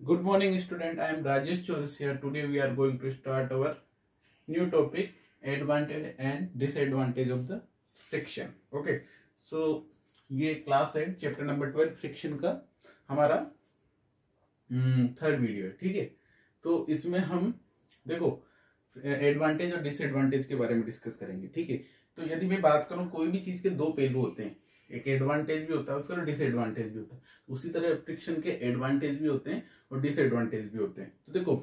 Good morning, student. I am Rajesh Choris here. Today we are going to start our new topic, advantage and disadvantage of the friction. Okay. So ये class है chapter number 12 friction का हमारा third video है. ठीक है. तो इसमें हम देखो एडवांटेज और डिसएडवांटेज के बारे में डिस्कस करेंगे. ठीक है. तो यदि मैं बात करूं, कोई भी चीज के दो पहलू होते हैं, एक एडवांटेज भी होता है उसका, डिसएडवांटेज भी होता है. उसी तरह फ्रिक्शन के एडवांटेज भी होते हैं और डिसएडवांटेज भी होते हैं. तो देखो,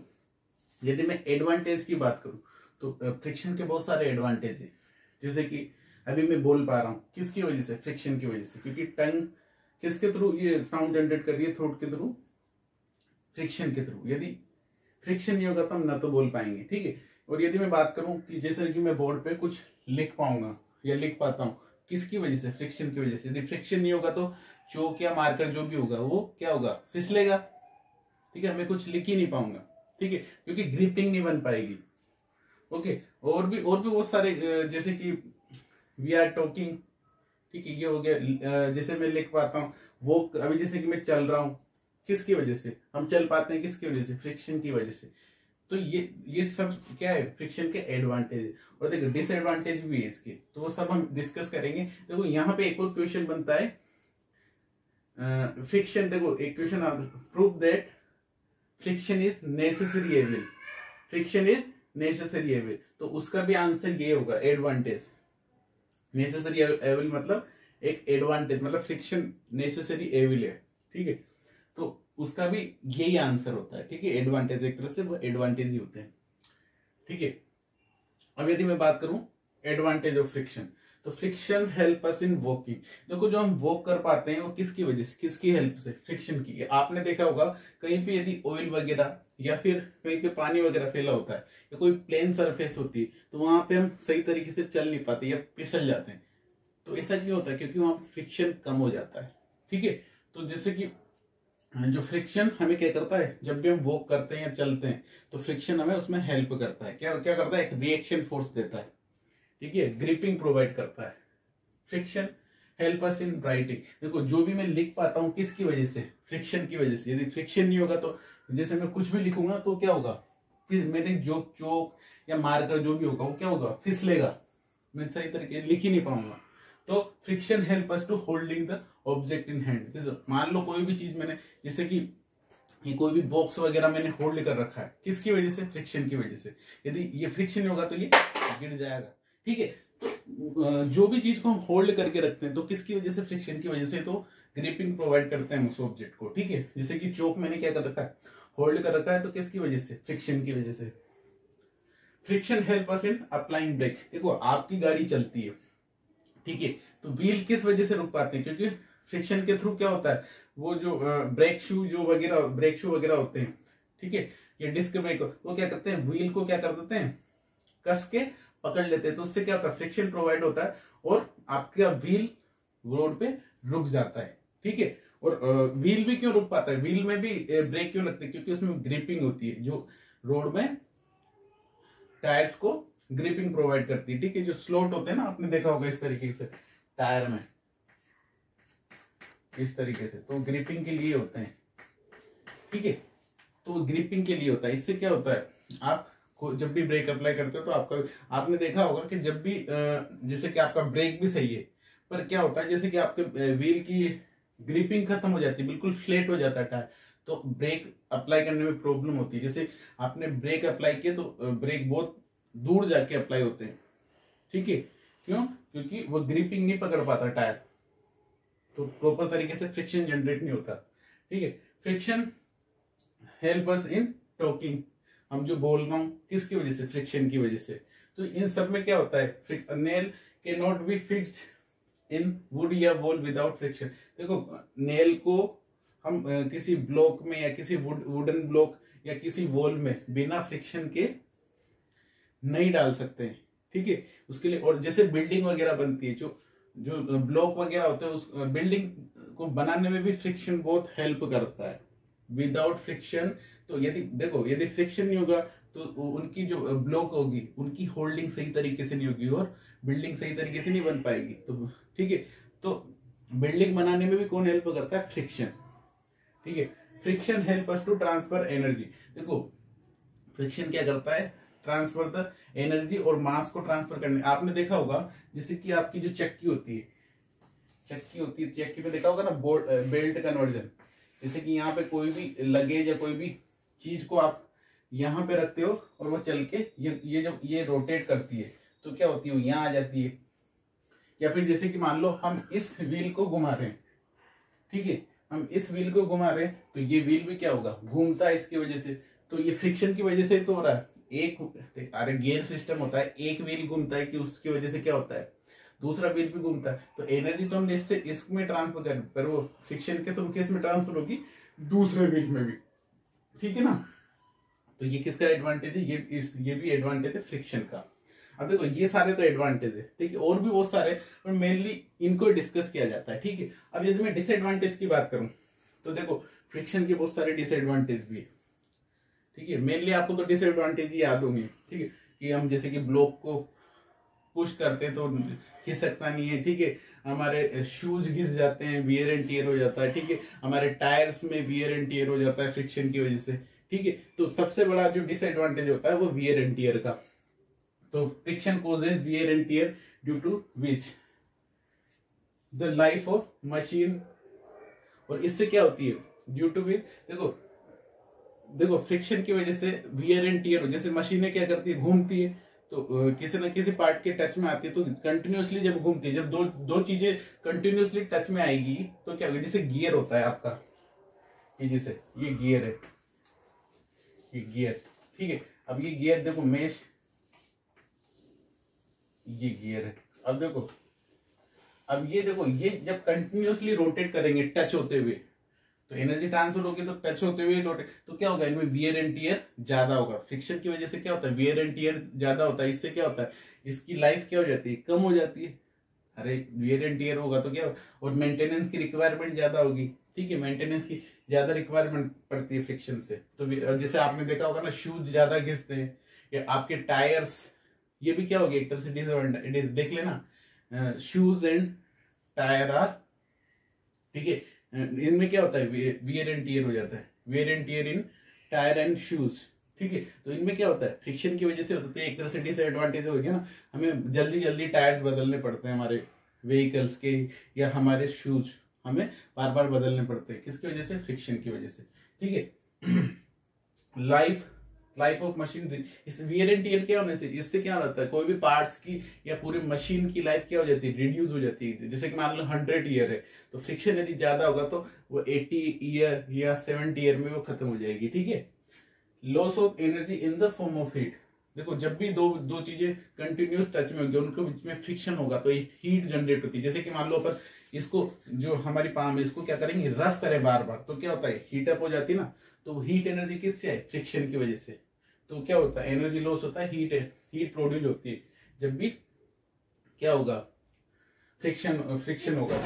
यदि मैं एडवांटेज की बात करूं तो फ्रिक्शन के बहुत सारे एडवांटेज है. जैसे कि अभी मैं बोल पा रहा हूं, किसकी वजह से? फ्रिक्शन की वजह से. क्योंकि टंग किसके थ्रू ये साउंड जनरेट कर रही है? थ्रोट के थ्रू, फ्रिक्शन के थ्रू. यदि फ्रिक्शन नहीं होगा तो हम ना तो बोल पाएंगे. ठीक है. और यदि मैं बात करूं कि जैसे कि मैं बोर्ड पे कुछ लिख पाऊंगा या लिख पाता हूं, किसकी वजह से? फ्रिक्शन की वजह से. यदि फ्रिक्शन नहीं होगा तो चौक या मार्कर जो भी होगा वो क्या होगा? फिसलेगा. ठीक है. मैं कुछ लिख ही नहीं पाऊंगा. ठीक है. क्योंकि ग्रिपिंग नहीं बन पाएगी. ओके. और भी बहुत सारे, जैसे कि वी आर टॉकिंग. ठीक है. ये हो गया. जैसे मैं लिख पाता हूँ वो, अभी जैसे कि मैं चल रहा हूं, किसकी वजह से हम चल पाते हैं? किसकी वजह से? फ्रिक्शन की वजह से. तो ये सब क्या है? फ्रिक्शन के एडवांटेज है. और देखो डिसएडवांटेज भी है इसके, तो वो सब हम डिस्कस करेंगे. देखो यहाँ पे एक और क्वेश्चन बनता है. फ्रिक्शन, देखो एक question, prove that friction is necessary evil. Friction is necessary evil. तो उसका भी आंसर ये होगा, एडवांटेज. नेसेसरी एविल मतलब एक एडवांटेज, मतलब फ्रिक्शन नेसेसरी एविल है. ठीक है. तो उसका भी यही आंसर होता है. ठीक है. एडवांटेज, एक तरह से वो एडवांटेज ही होते हैं. ठीक है. अब यदि मैं बात करूं एडवांटेज ऑफ फ्रिक्शन, तो friction help us in walking. देखो जो हम वॉक कर पाते हैं वो किसकी वजह से? किसकी हेल्प से? फ्रिक्शन की. आपने देखा होगा कहीं पे यदि ऑयल वगैरह या फिर कहीं पे पानी वगैरह फैला होता है या कोई प्लेन सरफेस होती है, तो वहां पे हम सही तरीके से चल नहीं पाते या फिसल जाते हैं. तो ऐसा क्यों होता है? क्योंकि वहां फ्रिक्शन कम हो जाता है. ठीक है. तो जैसे कि जो फ्रिक्शन हमें क्या करता है, जब भी हम वॉक करते हैं या चलते हैं तो फ्रिक्शन हमें उसमें हेल्प करता है. क्या क्या करता है? एक रिएक्शन फोर्स देता है. ठीक है. ग्रिपिंग प्रोवाइड करता है. Friction help us in writing. देखो जो भी मैं लिख पाता हूं किसकी वजह से? फ्रिक्शन की वजह से. यदि फ्रिक्शन नहीं होगा तो जैसे मैं कुछ भी लिखूंगा तो क्या होगा? फिर मेरे जो चौक या मार्कर जो भी होगा वो क्या होगा? फिसलेगा. मैं सही तरीके लिख ही नहीं पाऊंगा. तो friction help us to holding the object in hand. मान लो कोई भी चीज मैंने, जैसे कि ये कोई भी बॉक्स वगैरह मैंने होल्ड कर रखा है, किसकी वजह से? फ्रिक्शन की वजह से. यदि ये फ्रिक्शन नहीं होगा तो ये गिर जाएगा. ठीक है. तो जो भी चीज को हम होल्ड करके रखते हैं तो किसकी वजह से? फ्रिक्शन की वजह से. तो ग्रिपिंग प्रोवाइड करते हैं उस ऑब्जेक्ट को. ठीक है. जैसे कि चौक मैंने क्या कर रखा है? होल्ड कर रखा है. तो किसकी वजह से? फ्रिक्शन की वजह से. Friction help us in applying brake. देखो आपकी गाड़ी चलती है, ठीक है, तो व्हील किस वजह से रुक पाते हैं? क्योंकि फ्रिक्शन के थ्रू क्या होता है, वो जो ब्रेक शू वगैरह होते हैं, ठीक है, ये डिस्क ब्रेक, वो क्या करते हैं? व्हील को क्या कर देते हैं? कस के पकड़ लेते हैं. तो उससे क्या होता है? फ्रिक्शन प्रोवाइड होता है और आपका व्हील रोड पे रुक जाता है. ठीक है. और व्हील भी क्यों रुक पाता है? व्हील में भी ब्रेक क्यों लगते हैं? क्योंकि उसमें ग्रिपिंग होती है जो रोड में टायर्स को ग्रिपिंग प्रोवाइड करती है. ठीक है. जो स्लॉट होते हैं ना, आपने देखा होगा इस तरीके से टायर में, इस तरीके से, तो ग्रिपिंग के लिए होते हैं. ठीक है. तो ग्रिपिंग के लिए होता है. इससे क्या होता है, आप जब भी ब्रेक अप्लाई करते हो तो आपने देखा होगा कि जब भी जैसे कि आपका ब्रेक भी सही है, पर क्या होता है, जैसे कि आपके व्हील की ग्रिपिंग खत्म हो जाती है, बिल्कुल फ्लैट हो जाता है टायर, तो ब्रेक अप्लाई करने में प्रॉब्लम होती है. जैसे आपने ब्रेक अप्लाई किया तो ब्रेक बहुत दूर जाके अप्लाई होते हैं. ठीक है. क्यों? क्योंकि वो ग्रिपिंग नहीं पकड़ पाता टायर, तो प्रॉपर तरीके से फ्रिक्शन जनरेट नहीं होता. ठीक है. Friction help us in talking. हम जो बोल रहा हूं किसकी वजह से? फ्रिक्शन की वजह से. तो इन सब में क्या होता है? Nail can not be fixed in would या वॉल विदाउट फ्रिक्शन. देखो नेल को हम किसी ब्लॉक में या किसी वुडन ब्लॉक या किसी वॉल में बिना फ्रिक्शन के नहीं डाल सकते हैं. ठीक है. उसके लिए, और जैसे बिल्डिंग वगैरह बनती है, जो ब्लॉक वगैरह होते हैं, उस बिल्डिंग को बनाने में भी फ्रिक्शन बहुत हेल्प करता है. विदाउट फ्रिक्शन, तो यदि फ्रिक्शन नहीं होगा तो उनकी जो ब्लॉक होगी उनकी होल्डिंग सही तरीके से नहीं होगी और बिल्डिंग सही तरीके से नहीं बन पाएगी. तो ठीक है. तो बिल्डिंग बनाने में भी कौन हेल्प करता है? फ्रिक्शन. ठीक है. Friction help us to transfer energy. देखो फ्रिक्शन क्या करता है, ट्रांसफर द एनर्जी और मास को ट्रांसफर करने। आपने देखा होगा जैसे कि आपकी जो चक्की होती है, चक्की में देखा होगा ना बेल्ट कन्वर्जन। जैसे कि यहाँ पे कोई भी लगेज या कोई भी चीज को आप यहाँ पे रखते हो और वो चल के ये जब ये रोटेट करती है तो क्या होती है, वो यहाँ आ जाती है। या फिर जैसे कि मान लो हम इस व्हील को घुमा रहे हैं, ठीक है, हम इस व्हील को घुमा रहे हैं तो ये व्हील भी क्या होगा, घूमता है इसकी वजह से। तो ये फ्रिक्शन की वजह से तो हो रहा है। एक अरे गियर सिस्टम होता है, एक व्हील घूमता है कि उसकी वजह से क्या होता है, दूसरा व्हील भी घूमता है। तो एनर्जी तो हमने इससे इसमें ट्रांसफर कर, पर वो फ्रिक्शन के थ्रू किस में ट्रांसफर होगी, दूसरे व्हील में भी, ठीक है ना। तो ये किसका एडवांटेज है, ये भी एडवांटेज है फ्रिक्शन का। अब देखो ये सारे तो एडवांटेज है, ठीक है, और भी बहुत सारे, पर मेनली इनको डिस्कस किया जाता है, ठीक है। अब यदि मैं डिसएडवांटेज की बात करूं तो देखो फ्रिक्शन के बहुत सारे डिसएडवांटेज भी है, ठीक है। मेनली आपको तो डिसएडवांटेज ही याद होंगी, ठीक है, कि हम जैसे कि ब्लॉक को पुश करते हैं तो घिस सकता नहीं है, ठीक है। हमारे शूज घिस जाते हैं, वियर एंड टियर हो जाता है, ठीक है। हमारे टायर्स में वियर एंड टियर हो जाता है फ्रिक्शन की वजह से, ठीक है। तो सबसे बड़ा जो डिसएडवांटेज होता है वो वियर एंड टियर का। तो friction causes wear and tear due to which the life of machine. और इससे क्या होती है, ड्यू टू विच, देखो फ्रिक्शन की वजह से वियर एंड टियर, जैसे मशीनें क्या करती है, घूमती है तो किसी न किसी पार्ट के टच में आती है, तो कंटिन्यूअसली जब घूमती है, जब दो चीजें कंटिन्यूअसली टच में आएगी तो क्या होगा, जैसे गियर होता है आपका, ये जैसे ये गियर है, ये गियर, ठीक है। अब ये गियर देखो मेश, ये गियर है। अब ये देखो ये जब कंटिन्यूअसली रोटेट करेंगे टच होते हुए तो एनर्जी ट्रांसफर होगी, तो टच होते हुए रोटेट तो क्या होगा, इनमें वियर एंड टियर ज्यादा होगा। फ्रिक्शन की वजह से क्या होता है, वियर एंड टियर ज्यादा होता है। इससे क्या होता है, इसकी लाइफ क्या हो जाती है, कम हो जाती है। अरे वियर एंड टियर होगा तो क्या होगा, और मेंटेनेंस की रिक्वायरमेंट ज्यादा होगी, ठीक है। मेंटेनेंस की ज्यादा रिक्वायरमेंट पड़ती है फ्रिक्शन से। तो जैसे आपने देखा होगा ना, शूज ज्यादा घिसते हैं, या आपके टायर्स, ये भी क्या हो गया एक तरह से डिसएडवांटेज। देख लेना शूज एंड टायर आर, ठीक है, इनमें क्या होता है, वियर एंड टियर हो जाता है, wear and tier in tyre and shoes, ठीक है। तो इनमें क्या होता है, फ्रिक्शन की वजह से होता है। एक तरह से डिसएडवांटेज हो गया ना, हमें जल्दी जल्दी टायर्स बदलने पड़ते हैं हमारे व्हीकल्स के, या हमारे शूज हमें बार बार बदलने पड़ते हैं, किसकी वजह से, फ्रिक्शन की वजह से, ठीक है। लाइफ ऑफ मशीन, इस वियर एंड टियर क्या होने से, इससे क्या होता है, कोई भी पार्ट्स की या पूरी मशीन की लाइफ क्या हो जाती है, रिड्यूस हो जाती है। जैसे कि मान लो 100 ईयर है, तो फ्रिक्शन यदि ज्यादा होगा तो वो 80 ईयर या 70 ईयर में वो खत्म हो जाएगी, ठीक है। Loss of energy in the form of heat. देखो जब भी दो चीजें कंटिन्यूस टच में होगी, उनके बीच में फ्रिक्शन होगा तो हीट जनरेट होती है। जैसे कि मान लो अपन इसको, जो हमारी पाम है, इसको क्या करेंगे, रफ करें बार बार, तो क्या होता है, हीट अप हो जाती है ना। तो हीट एनर्जी किससे है, फ्रिक्शन की वजह से। तो क्या होता है, एनर्जी लॉस होता है, हीट प्रोड्यूस होती है जब भी क्या होगा, फ्रिक्शन होगा।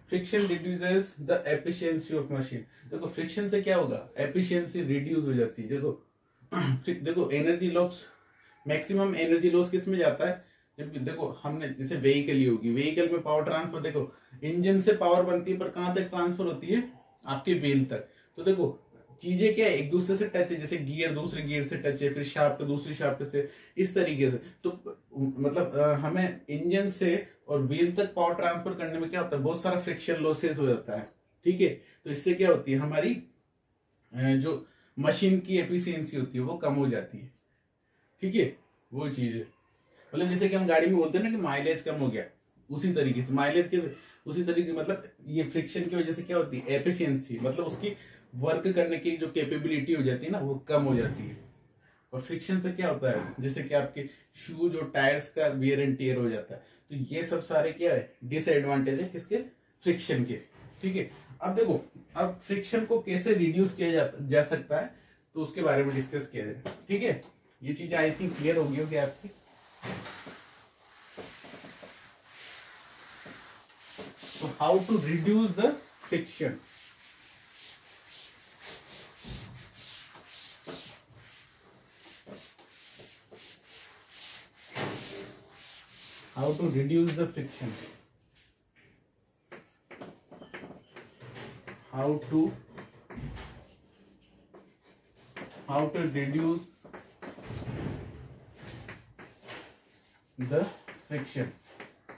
Friction reduces the efficiency of machine. देखो फ्रिक्शन से क्या होगा, एफिशिएंसी रिड्यूस हो जाती है। देखो energy loss, maximum energy loss किस में जाता है, जब देखो हमने जैसे व्हीकल ही होगी, व्हीकल में पावर ट्रांसफर, देखो इंजन से पावर बनती है पर कहां तक ट्रांसफर होती है, आपके व्हील तक। तो देखो चीजें क्या है, एक दूसरे से टच है, जैसे गियर दूसरे गियर से टच है, फिर शाफ्ट दूसरी शाफ्ट से, इस तरीके से। तो मतलब हमें इंजन से और व्हील तक पावर ट्रांसफर करने में क्या होता है, बहुत सारा फ्रिक्शन लॉसेस हो जाता है, ठीक है। तो इससे क्या होती है, हमारी जो मशीन की एफिशिएंसी होती है वो कम हो जाती है, ठीक है। वो चीज है, मतलब जैसे कि हम गाड़ी में बोलते हैं ना कि माइलेज कम हो गया, उसी तरीके से माइलेज के उसी तरीके, मतलब ये फ्रिक्शन की वजह से क्या होती है, एफिशिएंसी, मतलब उसकी वर्क करने की जो कैपेबिलिटी हो जाती है ना, वो कम हो जाती है। और फ्रिक्शन से क्या होता है, जैसे कि आपके शूज और टायर्स का वियर एंड टियर हो जाता है। तो ये सब सारे क्या है, डिसएडवांटेज है किसके, फ्रिक्शन के, ठीक है। अब देखो, अब फ्रिक्शन को कैसे रिड्यूस किया जा सकता है, तो उसके बारे में डिस्कस किया जाए, ठीक है। ये चीज आई थिंक क्लियर होगी आपकी। So how to reduce the friction? How to reduce the friction? How to how to reduce the friction,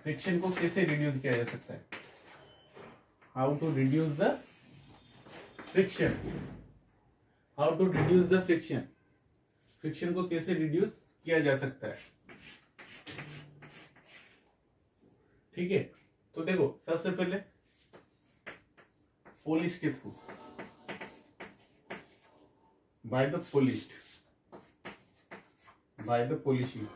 friction को कैसे रिड्यूस किया जा सकता है, how to reduce the friction, how to reduce the friction, friction को कैसे reduce किया जा सकता है। ठीक है, तो देखो सबसे पहले पॉलिश के through, by the polished, by the polishing,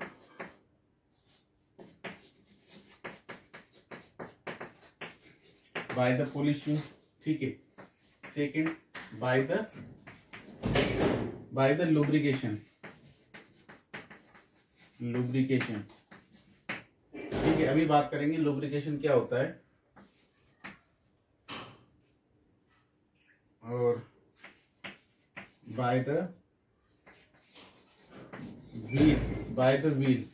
by the polishing. ठीक है, second by the lubrication, lubrication. ठीक है, अभी बात करेंगे लुब्रिकेशन क्या होता है। और by the wheel, by the wheel,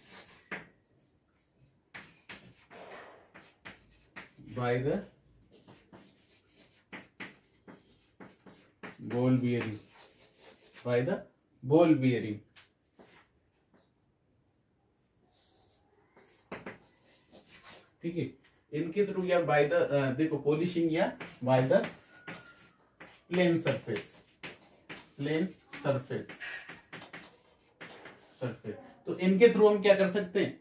by the ball bearing, by the ball bearing. ठीक है, इनके थ्रू या बाय द देखो पॉलिशिंग या by the plane surface, plane surface, surface. तो इनके थ्रू हम क्या कर सकते हैं,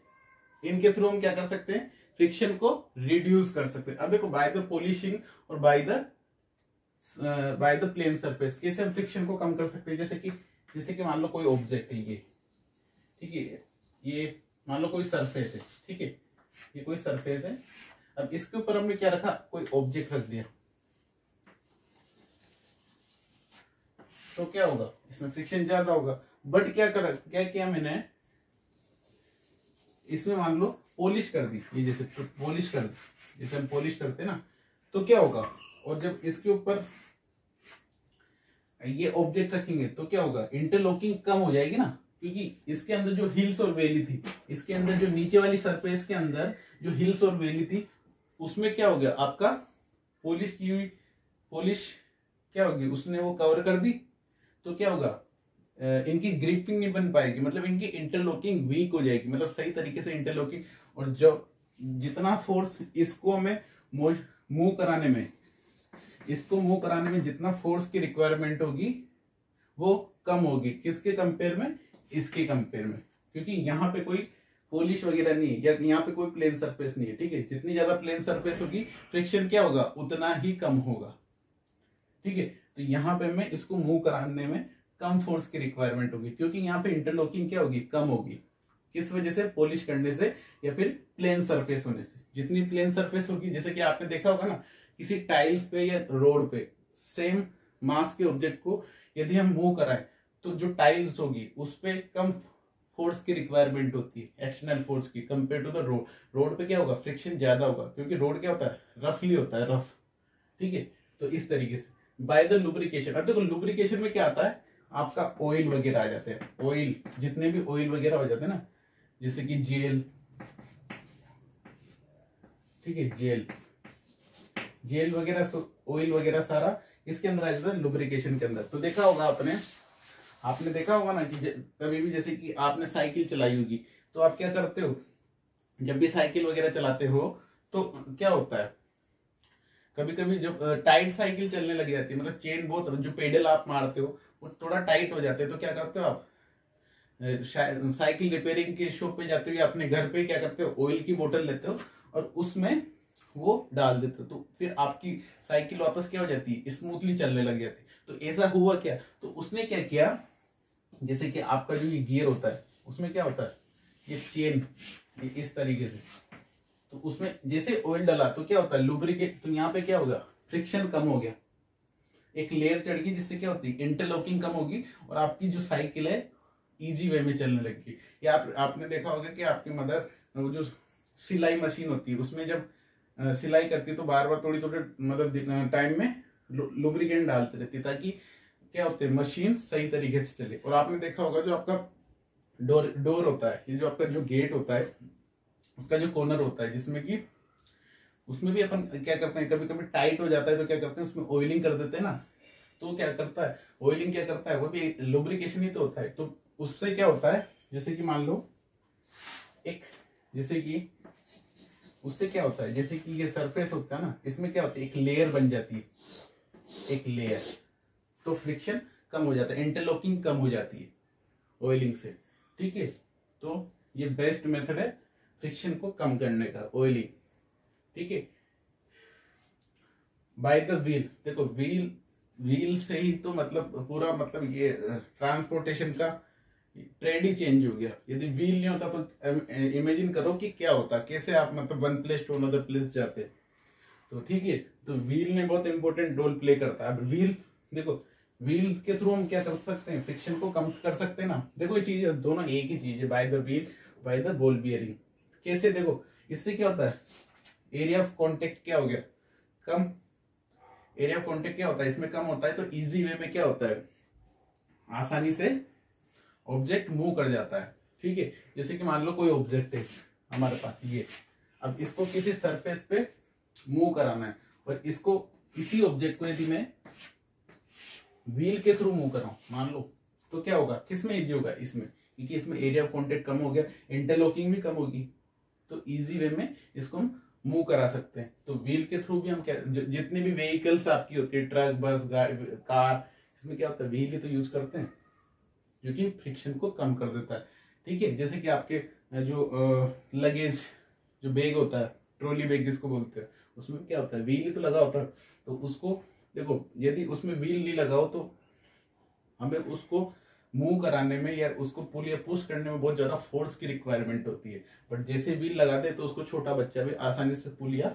इनके थ्रू हम क्या कर सकते हैं, फ्रिक्शन को रिड्यूस कर सकते हैं। अब देखो बाय द पॉलिशिंग और बाय द प्लेन सरफेस कैसे हम फ्रिक्शन को कम कर सकते हैं। जैसे कि मान लो कोई ऑब्जेक्ट है ये, ठीक है, ये मान लो कोई सरफेस है, ठीक है, ये कोई सरफेस है। अब इसके ऊपर हमने क्या रखा, कोई ऑब्जेक्ट रख दिया, तो क्या होगा, इसमें फ्रिक्शन ज्यादा होगा। बट क्या किया मैंने, इसमें मान लो पॉलिश कर दी, ये जैसे पॉलिश कर दी, जैसे हम पॉलिश करते ना, तो क्या होगा, और जब इसके ऊपर ये ऑब्जेक्ट रखेंगे तो क्या होगा, इंटरलॉकिंग कम हो जाएगी ना, क्योंकि इसके अंदर जो हिल्स और वैली थी, इसके अंदर जो नीचे वाली सरफेस के अंदर जो हिल्स और वैली थी, उसमें क्या हो गया, आपका पॉलिश की हुई, पॉलिश क्या होगी, उसने वो कवर कर दी, तो क्या होगा, इनकी ग्रिपिंग नहीं बन पाएगी, मतलब इनकी इंटरलॉकिंग वीक हो जाएगी, मतलब सही तरीके से इंटरलॉकिंग। और जब जितना फोर्स इसको हमें मूव कराने में, इसको मूव कराने में जितना फोर्स की रिक्वायरमेंट होगी वो कम होगी, किसके कंपेयर में, इसके कंपेयर में, क्योंकि यहाँ पे कोई पॉलिश वगैरह नहीं है या यहाँ पे कोई प्लेन सरफेस नहीं है। ठीक है, जितनी ज्यादा प्लेन सरफेस होगी फ्रिक्शन क्या होगा, उतना ही कम होगा। ठीक है, तो यहाँ पे हमें इसको मूव कराने में कम फोर्स की रिक्वायरमेंट होगी, क्योंकि यहाँ पे इंटरलॉकिंग क्या होगी, कम होगी। किस वजह से, पॉलिश करने से या फिर प्लेन सरफेस होने से। जितनी प्लेन सरफेस होगी, जैसे कि आपने देखा होगा ना, किसी टाइल्स पे या रोड पे सेम मास के ऑब्जेक्ट को यदि हम मूव कराएं तो जो टाइल्स होगी उस पे कम फोर्स की रिक्वायरमेंट होती है, एक्सटर्नल फोर्स की, compare to the road. Road पे क्या होगा, फ्रिक्शन ज्यादा होगा, क्योंकि रोड क्या होता है, रफली होता है, रफ। ठीक है, तो इस तरीके से बाय द लुब्रिकेशन। अब देखो लुब्रिकेशन में क्या आता है, आपका ऑयल वगैरह आ जाते हैं, ऑयल, जितने भी ऑयल वगैरह हो जाते हैं ना, जैसे कि जेल, ठीक है, जेल वगैरह, ऑयल वगैरह सारा इसके अंदर आ जाता है लुब्रिकेशन के अंदर। तो देखा होगा आपने देखा होगा ना कि कभी भी जैसे कि आपने साइकिल चलाई होगी, तो आप क्या करते हो, जब भी साइकिल वगैरह चलाते हो तो क्या होता है, कभी कभी जब टाइट साइकिल चलने लग जाती है, मतलब चेन बहुत, जो पेडल आप मारते हो वो थोड़ा टाइट हो जाते हैं, तो क्या करते हो आप, साइकिल रिपेयरिंग के शॉप पे जाते हो, अपने घर पे क्या करते हो, ऑयल की बोतल लेते हो और उसमें वो डाल देते हो, तो फिर आपकी साइकिल वापस क्या हो जाती है, स्मूथली चलने लग जाती है। तो ऐसा हुआ क्या, तो उसने क्या किया, जैसे कि आपका जो ये गियर होता है उसमें क्या होता है, ये चेन ये इस तरीके से, तो उसमें जैसे ऑयल डाला तो क्या होता है, लुब्रिकेट, तो यहाँ पे क्या होगा, फ्रिक्शन कम हो गया, एक लेयर चढ़ गई, जिससे क्या होती है, इंटरलॉकिंग कम होगी और आपकी जो साइकिल है इजी वे में चलने लगेगी। या आपने देखा होगा कि आपकी मदर वो जो सिलाई मशीन होती है उसमें जब सिलाई करती है तो बार बार थोड़ी थोड़ी मतलब टाइम में लुब्रिकेंट डालती रहती है, ताकि क्या होते हैं, मशीन सही तरीके से चले। और आपने देखा होगा जो आपका डोर होता है, ये जो आपका जो गेट होता है उसका जो कॉर्नर होता है, जिसमें कि उसमें भी अपन क्या करते हैं, कभी कभी टाइट हो जाता है तो क्या करते हैं, उसमें ऑयलिंग कर देते हैं ना, तो क्या करता है, ऑयलिंग क्या करता है, वो भी लुब्रिकेशन ही तो होता है। तो उससे क्या होता है, जैसे कि मान लो एक, जैसे कि उससे क्या होता है, जैसे कि ये सरफेस होता है ना, इसमें क्या होता है, एक लेयर बन जाती है, एक लेयर, तो फ्रिक्शन कम हो जाता है, इंटरलॉकिंग कम हो जाती है ऑयलिंग से। ठीक है, तो ये बेस्ट मेथड है फ्रिक्शन को कम करने का, ऑयलिंग। ठीक है, बाय द व्हील, देखो व्हील से ही तो मतलब पूरा मतलब ये ट्रांसपोर्टेशन का ट्रेंड ही चेंज हो गया। यदि व्हील नहीं होता तो इमेजिन करो कि क्या होता, कैसे आप मतलब one place to another place जाते। तो ठीक है, तो व्हील ने बहुत इंपॉर्टेंट रोल प्ले करता है। अब व्हील देखो, व्हील के थ्रू हम क्या कर सकते हैं, फ्रिक्शन को कम कर सकते हैं ना। देखो ये चीज दोनों एक ही चीज है, bye the wheel by the ball bearing. कैसे, देखो इससे क्या होता है, एरिया ऑफ कॉन्टेक्ट क्या हो गया, कम। एरिया ऑफ कॉन्टेक्ट क्या होता है, इसमें कम होता है, तो इजी वे में क्या होता है, आसानी से ऑब्जेक्ट मूव कर जाता है। ठीक है, जैसे कि मान लो कोई ऑब्जेक्ट है हमारे पास ये, अब इसको किसी सरफेस पे मूव कराना है, और इसको इसी ऑब्जेक्ट को यदि मैं व्हील के थ्रू मूव कराऊं मान लो, तो क्या होगा, किसमें इजी होगा, इसमें, क्योंकि इसमें एरिया ऑफ कॉन्टेक्ट कम हो गया, इंटरलॉकिंग भी कम होगी, तो इजी वे में इसको हम मूव करा सकते हैं। तो व्हील के थ्रू भी हम क्या, जितने भी व्हीकल्स आपकी होती है, ट्रक, बस, कार, इसमें क्या होता है, व्हील ही तो यूज करते हैं, जो कि फ्रिक्शन को कम कर देता है। ठीक है, जैसे कि आपके जो लगेज, जो बैग होता है, ट्रॉली बैग जिसको बोलते हैं, उसमें क्या होता है, व्हील ही तो लगा होता है। तो उसको देखो, यदि उसमें व्हील नहीं लगाओ तो हमें उसको मूव कराने में या उसको पुल या पुश करने में बहुत ज्यादा फोर्स की रिक्वायरमेंट होती है। बट जैसे व्हील लगा दे तो उसको छोटा बच्चा भी आसानी से पुल या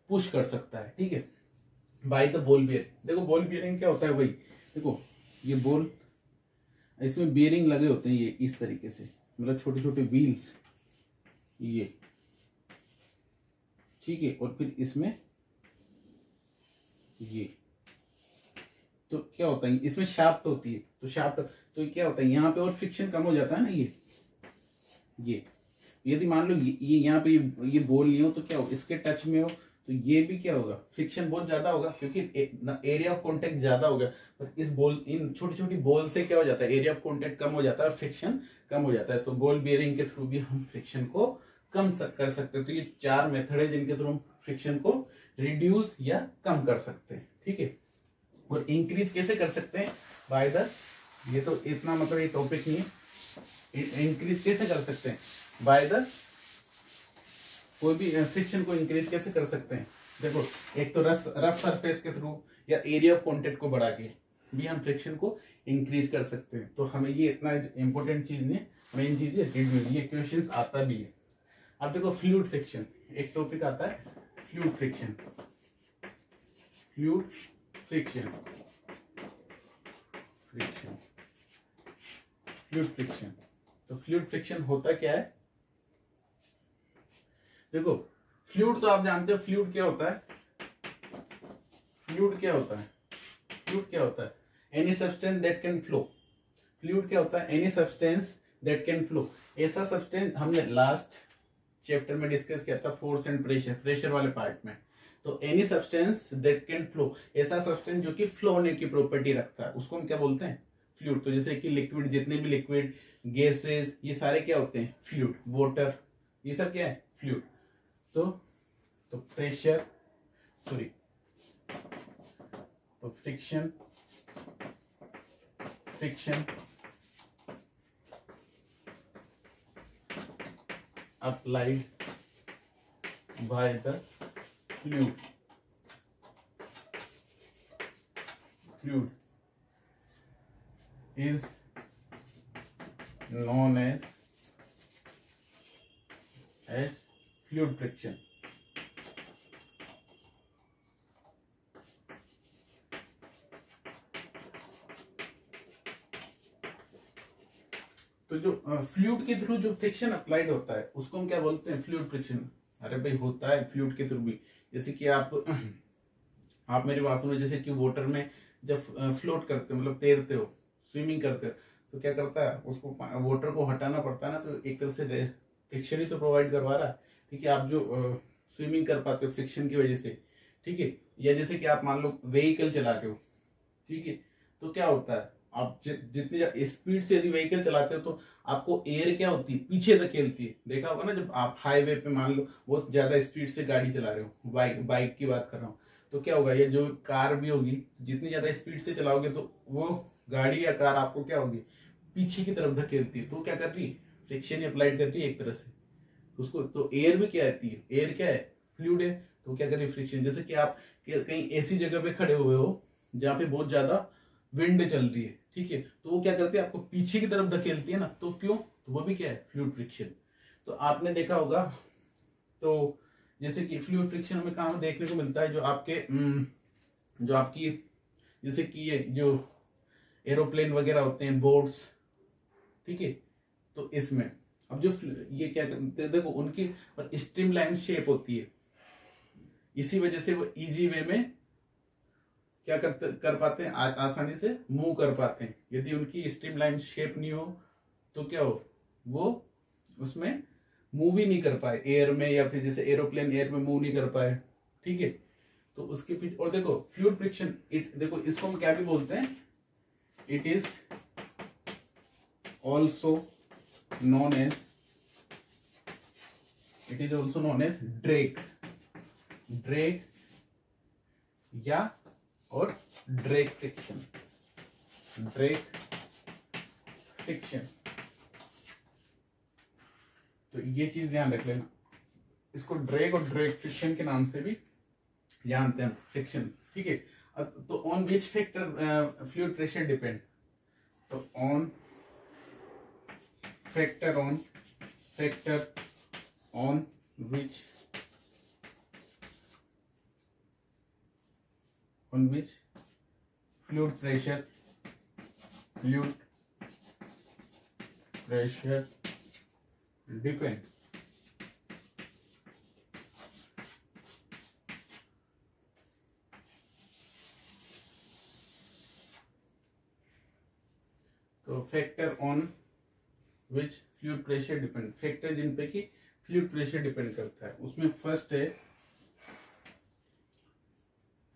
पुश कर सकता है। ठीक है, बाय द बॉल बियरिंग, देखो बॉल बियरिंग क्या होता है, वही देखो ये बॉल, इसमें बियरिंग लगे होते हैं, ये इस तरीके से, मतलब छोटे छोटे व्हील्स ये। ठीक है, और फिर इसमें ये, तो क्या होता है, इसमें शाफ्ट होती है, तो शाफ्ट, तो क्या होता है, यहाँ पे और फ्रिक्शन कम हो जाता है ना। ये यदि मान लो ये यहाँ पे ये बॉल नहीं हो तो क्या हो, इसके टच में हो तो ये भी क्या होगा, फ्रिक्शन बहुत ज्यादा होगा, क्योंकि एरिया ऑफ कॉन्टेक्ट ज्यादा होगा। पर इस बॉल, इन छोटी छोटी बॉल से क्या हो जाता है, एरिया ऑफ कॉन्टेक्ट कम हो जाता है और फ्रिक्शन कम हो जाता है। तो बॉल बियरिंग के थ्रू भी हम फ्रिक्शन को कम कर सकते हैं। तो ये 4 मेथड है जिनके थ्रू हम फ्रिक्शन को रिड्यूस या कम कर सकते हैं। ठीक है, और इंक्रीज कैसे कर सकते हैं, बाय द, ये तो इतना मतलब ये टॉपिक नहीं है, इंक्रीज कैसे कर सकते हैं, बाय द, कोई भी फ्रिक्शन को इंक्रीज कैसे कर सकते हैं। देखो, एक तो रफ सरफेस के थ्रू या एरिया ऑफ कॉन्टेक्ट को बढ़ा के भी हम फ्रिक्शन को इंक्रीज कर सकते हैं। तो हमें ये इतना इंपॉर्टेंट चीज नहीं, मेन चीज है, ये क्वेश्चंस आता भी है। अब देखो फ्लूइड फ्रिक्शन, एक टॉपिक आता है fluid friction, fluid friction, fluid friction. तो फ्लूइड फ्रिक्शन होता क्या है, देखो फ्लूइड तो आप जानते हो, फ्लूइड क्या होता है, फ्लूइड क्या होता है, फ्लूइड क्या होता है, any substance that can flow. Fluid क्या होता है, any substance that can flow. ऐसा सब्सटेंस हमने लास्ट चैप्टर में डिस्कस किया था, फोर्स एंड प्रेशर, प्रेशर वाले पार्ट में। तो any substance that can flow, ऐसा सब्सटेंस जो कि फ्लो होने की प्रॉपर्टी रखता है, उसको हम क्या बोलते हैं, फ्लूइड। तो जैसे कि लिक्विड, जितने भी लिक्विड, गैसेस, ये सारे क्या होते हैं, फ्लूइड, वाटर, ये सब क्या है, फ्लूइड। तो प्रेशर, सॉरी, तो friction applied by the fluid is known as fluid friction. तो जो फ्लूइड के थ्रू जो फ्रिक्शन अप्लाइड होता है उसको हम क्या बोलते हैं, फ्लूइड फ्रिक्शन। अरे भाई होता है फ्लूइड के थ्रू भी, जैसे कि आप मेरी बात सुनो, जैसे कि वाटर में जब फ्लोट करते हो, मतलब तैरते हो, स्विमिंग करते हो, तो क्या करता है, उसको वाटर को हटाना पड़ता है ना, तो एक तरह से फ्रिक्शन ही तो प्रोवाइड करवा रहा है। ठीक है, आप जो स्विमिंग कर पाते हो फ्रिक्शन की वजह से। ठीक है, या जैसे कि आप मान लो व्हीकल चला रहे हो, ठीक है, तो क्या होता है, आप जितनी स्पीड से यदि व्हीकल चलाते हो तो आपको एयर क्या होती है, पीछे धकेलती है। देखा होगा ना, जब आप हाईवे पे मान लो बहुत ज्यादा स्पीड से गाड़ी चला रहे हो, बाइक की बात कर रहा हूँ, तो क्या होगा, ये जो कार भी होगी, जितनी ज्यादा स्पीड से चलाओगे तो वो गाड़ी या कार आपको क्या होगी, पीछे की तरफ धकेलती है। तो क्या कर रही है, फ्रिक्शन अप्लाइड कर रही है एक तरह से उसको। तो एयर भी क्या आती है, एयर क्या है, फ्लूइड है, तो क्या कर रही है, फ्रिक्शन। जैसे कि आप कहीं ऐसी जगह पे खड़े हुए हो जहाँ पे बहुत ज्यादा विंड चल रही है, ठीक है, तो वो क्या करती है, आपको पीछे की तरफ धकेलती है ना, तो क्यों, तो वो भी क्या है, फ्लूइड फ्रिक्शन। तो आपने देखा होगा, तो जैसे कि फ्लूइड फ्रिक्शन में कहाँ देखने को मिलता है, जो आपके जो आपकी जैसे कि ये जो एरोप्लेन वगैरह होते हैं, बोट्स, ठीक है, तो इसमें अब जो ये क्या करते हैं, देखो उनकी और स्ट्रीमलाइन शेप होती है, इसी वजह से वो इजी वे में क्या कर पाते हैं, आसानी से मूव कर पाते हैं। यदि उनकी स्ट्रीमलाइन शेप नहीं हो तो क्या हो, वो उसमें मूव ही नहीं कर पाए एयर में, या फिर जैसे एरोप्लेन एयर में मूव नहीं कर पाए, ठीक है। तो उसके पीछे, और देखो फ्लूइड फ्रिक्शन, देखो इसको हम क्या भी बोलते हैं, it is also known as drag या और ड्रैग फ्रिक्शन। तो ये चीज ध्यान रख लेना, इसको ड्रैग और ड्रैग फ्रिक्शन के नाम से भी जानते हैं, फ्रिक्शन, ठीक है। तो on which factor fluid pressure depend, तो on factor on which fluid pressure depend. तो factor on which fluid pressure depend, factor जिन पे की फ्लूइड प्रेशर डिपेंड करता है, उसमें फर्स्ट है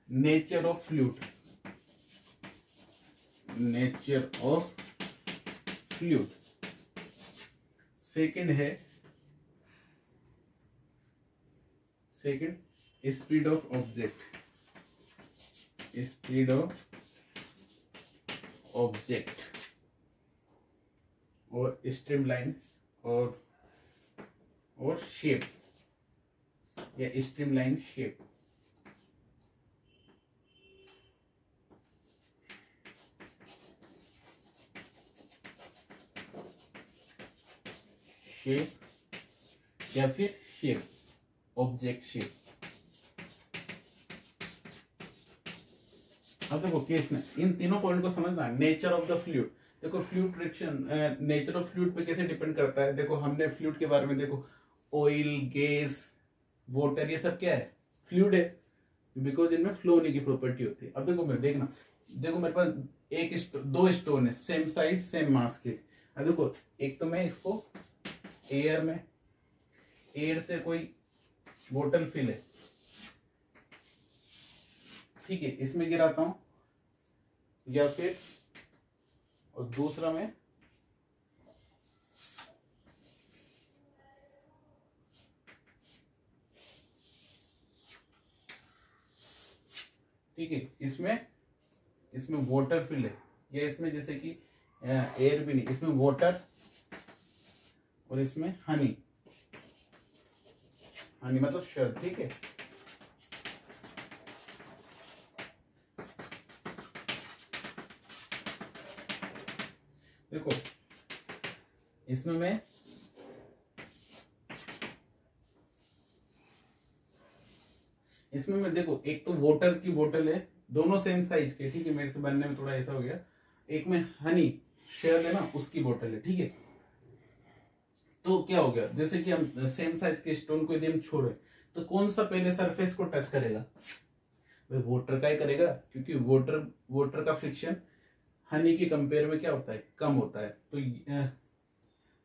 नेचर ऑफ फ्लूइड, सेकंड है स्पीड ऑफ ऑब्जेक्ट, और स्ट्रीमलाइन और शेप या स्ट्रीमलाइन शेप। या फिर शेप, ऑब्जेक्ट शेप। अब देखो केस में इन तीनों पॉइंट को समझना, नेचर ऑफ द फ्लूइड। देखो fluid friction nature of fluid पे कैसे डिपेंड करता है, देखो हमने फ्लूइड के बारे में, देखो ऑयल, गैस, वाटर, ये सब क्या है, फ्लूइड है, बिकॉज इनमें फ्लो होने की प्रॉपर्टी होती है। अब देखो देखो मेरे पास दो स्टोन है, सेम साइज सेम मास के। अब देखो एक तो मैं इसको एयर से कोई बोतल फिल है, ठीक है, इसमें गिराता हूं, या फिर और दूसरा में ठीक है, इसमें वाटर फिल है, या इसमें जैसे कि एयर भी नहीं, इसमें वाटर और इसमें हनी मतलब शहद, ठीक है। देखो इसमें मैं देखो, एक तो वाटर की बोतल है, दोनों सेम साइज के, ठीक है, मेरे से बनने में थोड़ा ऐसा हो गया। एक में हनी शहद है ना, उसकी बोतल है, ठीक है। तो क्या हो गया, जैसे कि हम सेम साइज के स्टोन को यदि हम छोड़े तो कौन सा पहले सरफेस को टच करेगा, भाई वाटर का ही करेगा, क्योंकि वाटर का फ्रिक्शन हनी के कंपेयर में क्या होता है, कम होता है।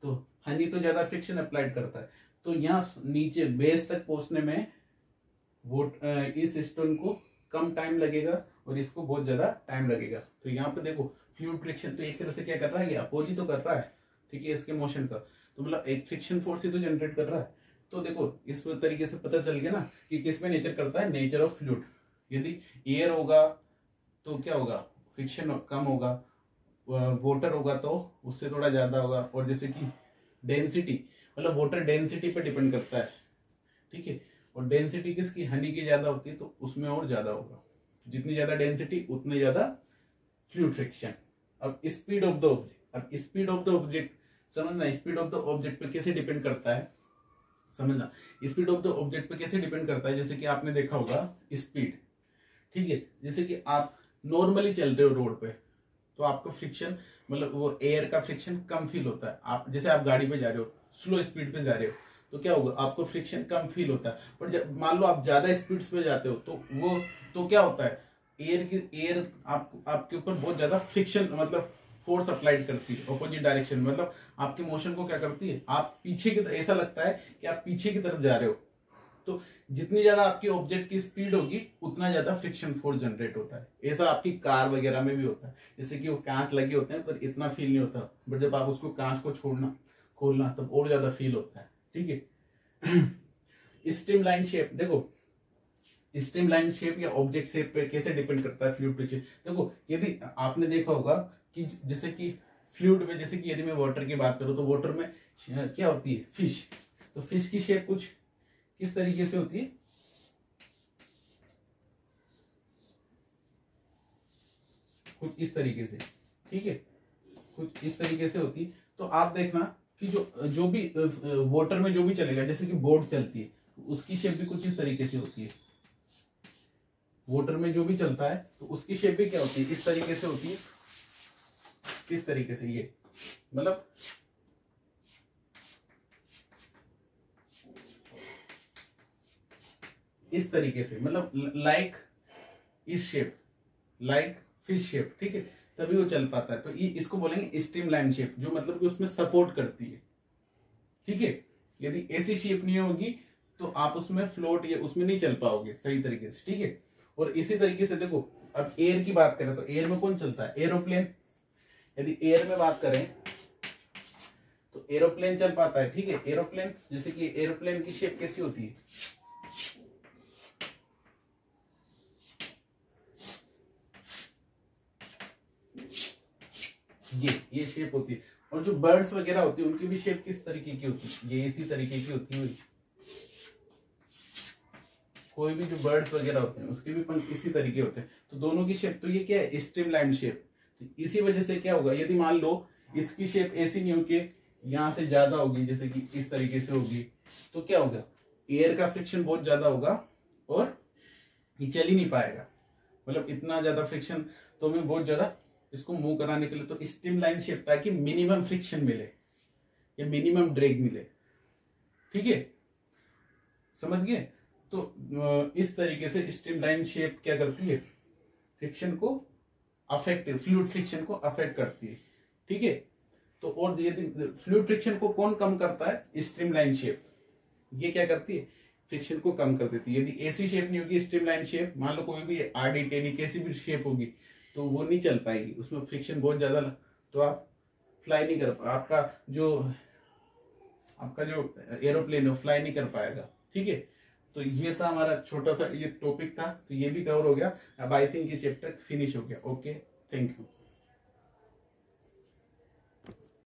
तो हनी तो ज्यादा फ्रिक्शन अप्लाइड करता है, तो यहाँ नीचे बेस तक पहुंचने में वो इस स्टोन को कम टाइम लगेगा, और इसको बहुत ज्यादा टाइम लगेगा। तो यहाँ पे देखो फ्लूइड फ्रिक्शन तो एक तरह से क्या कर रहा है, ये अपोजिट तो कर रहा है, ठीक है, इसके मोशन का, तो मतलब एक फ्रिक्शन फोर्स ही तो जनरेट कर रहा है। तो देखो इस तरीके से पता चल गया ना कि किस में नेचर करता है, नेचर ऑफ फ्लूइड। यदि एयर होगा तो क्या होगा, फ्रिक्शन कम होगा, वाटर होगा तो उससे थोड़ा ज्यादा होगा, और जैसे कि डेंसिटी, मतलब वाटर डेंसिटी पे डिपेंड करता है, ठीक है, और डेंसिटी किसकी, हनी की ज्यादा होती है तो उसमें और ज्यादा होगा, जितनी ज्यादा डेंसिटी उतनी ज्यादा फ्लूइड फ्रिक्शन। अब स्पीड ऑफ द ऑब्जेक्ट, अब स्पीड ऑफ द ऑब्जेक्ट समझना, स्पीड ऑफ द ऑब्जेक्ट पे कैसे डिपेंड करता है, समझना, स्पीड ऑफ द ऑब्जेक्ट पे कैसे डिपेंड करता है। जैसे कि आपने देखा होगा स्पीड, ठीक है, जैसे कि आप नॉर्मली चल रहे हो रोड पे तो आपका फ्रिक्शन, मतलब वो एयर का फ्रिक्शन कम फील होता है। आप जैसे आप गाड़ी पे जा रहे हो, स्लो स्पीड पे जा रहे हो तो क्या होगा, आपको फ्रिक्शन कम फील होता है। पर जब मान लो आप ज्यादा स्पीड पे जाते हो तो वो, तो क्या होता है, एयर आपके ऊपर बहुत ज्यादा फ्रिक्शन, मतलब फोर्स अप्लाइड करती है ऑपोजिट डायरेक्शन, मतलब आपके मोशन को क्या करती है, आप पीछे की, ऐसा लगता है कि आप पीछे की तरफ जा रहे हो। तो जितनी ज्यादा आपकी ऑब्जेक्ट की स्पीड होगी उतना ज्यादा फ्रिक्शन फोर्स जनरेट होता है। ऐसा आपकी कार वगैरह में भी होता है, जैसे कि वो कांच लगे होते हैं पर इतना फील नहीं होता, बट जब आप उसको कांच को छोड़ना खोलना तब और ज्यादा फील होता है, ठीक है। स्ट्रीमलाइन शेप, देखो स्ट्रीमलाइन शेप या ऑब्जेक्ट शेप पे कैसे डिपेंड करता है फ्लूइड फ्रिक्शन। देखो यदि आपने देखा होगा कि जैसे कि फ्लूइड में, जैसे कि यदि मैं वाटर की बात करूं तो वाटर में क्या होती है, फिश, तो फिश की शेप कुछ किस तरीके से होती है, कुछ इस तरीके से, ठीक है, कुछ इस तरीके से होती है। तो आप देखना कि जो भी वाटर में जो भी चलेगा, जैसे कि बोट चलती है उसकी शेप भी कुछ इस तरीके से होती है। वाटर में जो भी चलता है तो उसकी शेप भी क्या होती है, इस तरीके से होती है, किस तरीके से, ये मतलब इस तरीके से, मतलब लाइक इस शेप, लाइक फिश शेप, ठीक है, तभी वो चल पाता है। तो ये इसको बोलेंगे स्ट्रीमलाइन शेप, जो मतलब कि उसमें सपोर्ट करती है, ठीक है। यदि ऐसी शेप नहीं होगी तो आप उसमें फ्लोट या उसमें नहीं चल पाओगे सही तरीके से, ठीक है। और इसी तरीके से देखो, अब एयर की बात करें तो एयर में कौन चलता है, एरोप्लेन। यदि एयर में बात करें तो एरोप्लेन चल पाता है, ठीक है, एरोप्लेन, जैसे कि एरोप्लेन की शेप कैसी होती है, ये शेप होती है। और जो बर्ड्स वगैरह होती है उनकी भी शेप किस तरीके की होती है, ये इसी तरीके की होती है। कोई भी जो बर्ड्स वगैरह होते हैं उसके भी पंख इसी तरीके होते हैं। तो दोनों की शेप, तो ये क्या है, स्ट्रीमलाइन शेप। इसी वजह से क्या होगा, यदि मान लो इसकी शेप ऐसी नहीं होगी, यहां से ज्यादा होगी, जैसे कि इस तरीके से होगी, तो क्या होगा, एयर का फ्रिक्शन बहुत ज्यादा होगा और ये चल ही नहीं पाएगा, मतलब इतना ज्यादा फ्रिक्शन, तो हमें बहुत ज्यादा इसको मूव कराने के लिए तो स्ट्रीमलाइन शेप, ताकि मिनिमम फ्रिक्शन मिले या मिनिमम ड्रैग मिले, ठीक है, समझ गए। तो इस तरीके से स्ट्रीमलाइन शेप क्या करती है, फ्रिक्शन को अफेक्ट, फ्लूइड फ्रिक्शन को अफेक्ट करती है, ठीक है। तो और यदि फ्लूइड फ्रिक्शन को कौन कम करता है, स्ट्रीमलाइन शेप, ये क्या करती है, फ्रिक्शन को कम कर देती है। यदि ऐसी शेप नहीं होगी स्ट्रीमलाइन शेप, मान लो कोई भी आड़ी टेढ़ी कैसी भी शेप होगी तो वो नहीं चल पाएगी, उसमें फ्रिक्शन बहुत ज्यादा, तो आप फ्लाई नहीं कर, आपका जो एरोप्लेन है फ्लाई नहीं कर पाएगा, ठीक है। तो ये था हमारा छोटा सा ये टॉपिक था, तो ये भी कवर हो गया। अब आई थिंक ये चैप्टर फिनिश हो गया। Okay, thank you.